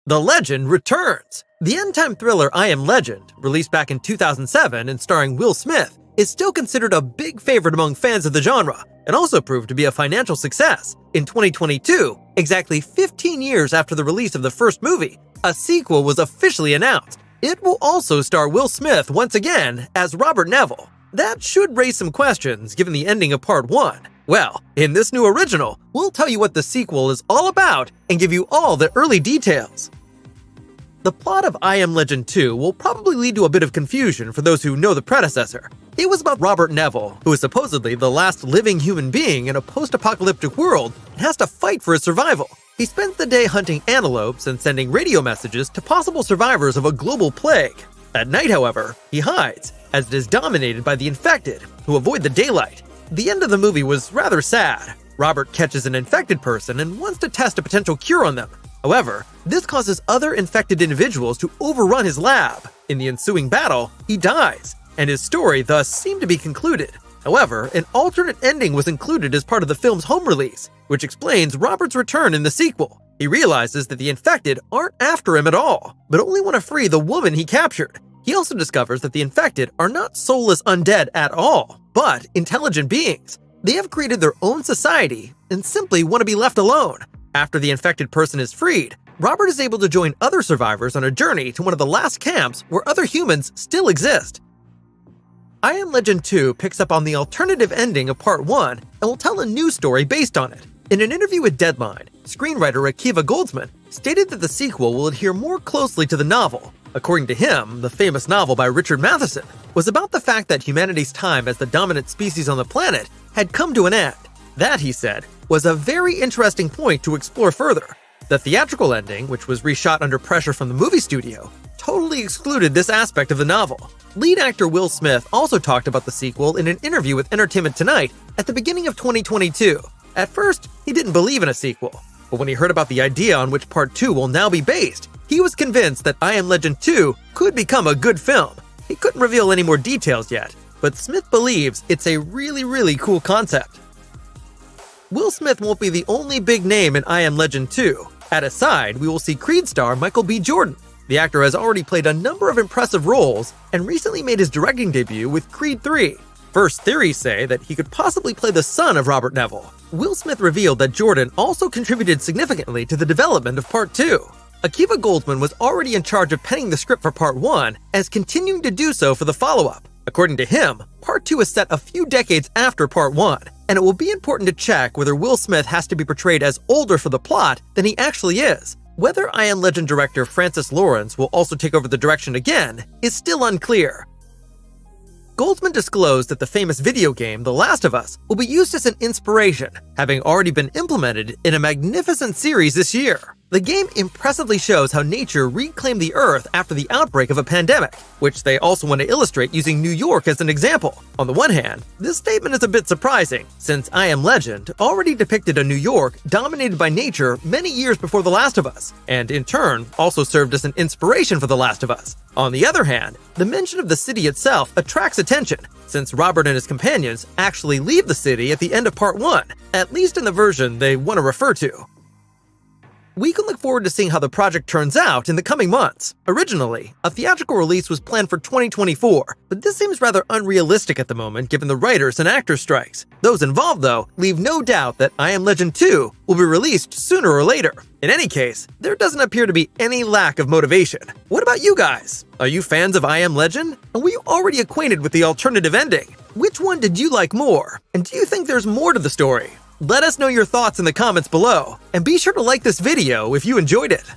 The legend returns. The end-time thriller I Am Legend, released back in 2007 and starring Will Smith, is still considered a big favorite among fans of the genre, and also proved to be a financial success. In 2022, exactly 15 years after the release of the first movie, a sequel was officially announced. It will also star Will Smith once again as Robert Neville. That should raise some questions given the ending of Part 1. Well, in this new original, we'll tell you what the sequel is all about and give you all the early details. The plot of I Am Legend 2 will probably lead to a bit of confusion for those who know the predecessor. It was about Robert Neville, who is supposedly the last living human being in a post-apocalyptic world and has to fight for his survival. He spends the day hunting antelopes and sending radio messages to possible survivors of a global plague. At night, however, he hides, as it is dominated by the infected, who avoid the daylight. The end of the movie was rather sad. Robert catches an infected person and wants to test a potential cure on them. However, this causes other infected individuals to overrun his lab. In the ensuing battle, he dies, and his story thus seemed to be concluded. However, an alternate ending was included as part of the film's home release, which explains Robert's return in the sequel. He realizes that the infected aren't after him at all, but only want to free the woman he captured. He also discovers that the infected are not soulless undead at all, but intelligent beings. They have created their own society and simply want to be left alone. After the infected person is freed, Robert is able to join other survivors on a journey to one of the last camps where other humans still exist. I Am Legend 2 picks up on the alternative ending of Part 1 and will tell a new story based on it. In an interview with Deadline, screenwriter Akiva Goldsman stated that the sequel will adhere more closely to the novel. According to him, the famous novel by Richard Matheson was about the fact that humanity's time as the dominant species on the planet had come to an end. That, he said, was a very interesting point to explore further. The theatrical ending, which was reshot under pressure from the movie studio, totally excluded this aspect of the novel. Lead actor Will Smith also talked about the sequel in an interview with Entertainment Tonight at the beginning of 2022. At first, he didn't believe in a sequel, but when he heard about the idea on which Part 2 will now be based, he was convinced that I Am Legend 2 could become a good film. He couldn't reveal any more details yet, but Smith believes it's a really cool concept. Will Smith won't be the only big name in I Am Legend 2. At his side, we will see Creed star Michael B. Jordan. The actor has already played a number of impressive roles and recently made his directing debut with Creed 3. First theories say that he could possibly play the son of Robert Neville. Will Smith revealed that Jordan also contributed significantly to the development of Part 2. Akiva Goldsman was already in charge of penning the script for Part 1 and is continuing to do so for the follow-up. According to him, Part 2 is set a few decades after Part 1, and it will be important to check whether Will Smith has to be portrayed as older for the plot than he actually is. Whether I Am Legend director Francis Lawrence will also take over the direction again is still unclear. Goldsman disclosed that the famous video game The Last of Us will be used as an inspiration, having already been implemented in a magnificent series this year. The game impressively shows how nature reclaimed the Earth after the outbreak of a pandemic, which they also want to illustrate using New York as an example. On the one hand, this statement is a bit surprising, since I Am Legend already depicted a New York dominated by nature many years before The Last of Us, and in turn also served as an inspiration for The Last of Us. On the other hand, the mention of the city itself attracts attention, since Robert and his companions actually leave the city at the end of Part 1, at least in the version they want to refer to. We can look forward to seeing how the project turns out in the coming months. Originally, a theatrical release was planned for 2024, but this seems rather unrealistic at the moment given the writers and actors strikes. Those involved, though, leave no doubt that I Am Legend 2 will be released sooner or later. In any case, there doesn't appear to be any lack of motivation. What about you guys? Are you fans of I Am Legend? And were you already acquainted with the alternative ending? Which one did you like more? And do you think there's more to the story? Let us know your thoughts in the comments below, and be sure to like this video if you enjoyed it.